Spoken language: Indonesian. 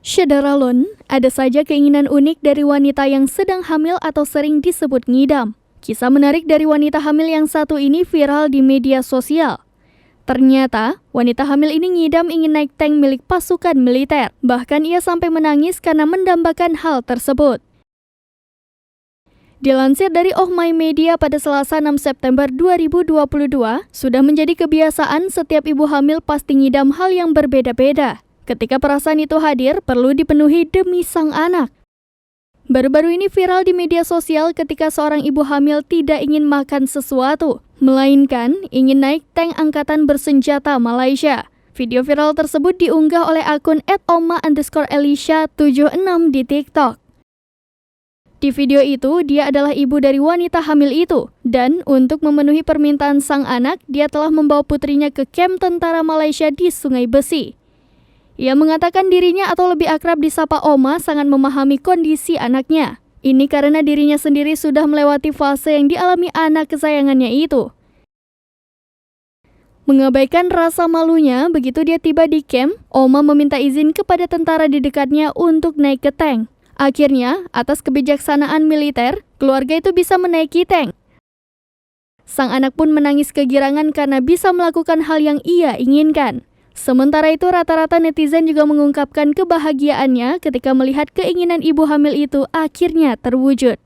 Syederalun, ada saja keinginan unik dari wanita yang sedang hamil atau sering disebut ngidam. Kisah menarik dari wanita hamil yang satu ini viral di media sosial. Ternyata, wanita hamil ini ngidam ingin naik tank milik pasukan militer. Bahkan ia sampai menangis karena mendambakan hal tersebut. Dilansir dari Oh My Media pada Selasa 6 September 2022, sudah menjadi kebiasaan setiap ibu hamil pasti ngidam hal yang berbeda-beda. Ketika perasaan itu hadir, perlu dipenuhi demi sang anak. Baru-baru ini viral di media sosial ketika seorang ibu hamil tidak ingin makan sesuatu, melainkan ingin naik tank angkatan bersenjata Malaysia. Video viral tersebut diunggah oleh akun @oma_elisha76 di TikTok. Di video itu, dia adalah ibu dari wanita hamil itu. Dan untuk memenuhi permintaan sang anak, dia telah membawa putrinya ke kamp tentara Malaysia di Sungai Besi. Ia mengatakan dirinya atau lebih akrab disapa Oma sangat memahami kondisi anaknya. Ini karena dirinya sendiri sudah melewati fase yang dialami anak kesayangannya itu. Mengabaikan rasa malunya, begitu dia tiba di kamp, Oma meminta izin kepada tentara di dekatnya untuk naik ke tank. Akhirnya, atas kebijaksanaan militer, keluarga itu bisa menaiki tank. Sang anak pun menangis kegirangan karena bisa melakukan hal yang ia inginkan. Sementara itu, rata-rata netizen juga mengungkapkan kebahagiaannya ketika melihat keinginan ibu hamil itu akhirnya terwujud.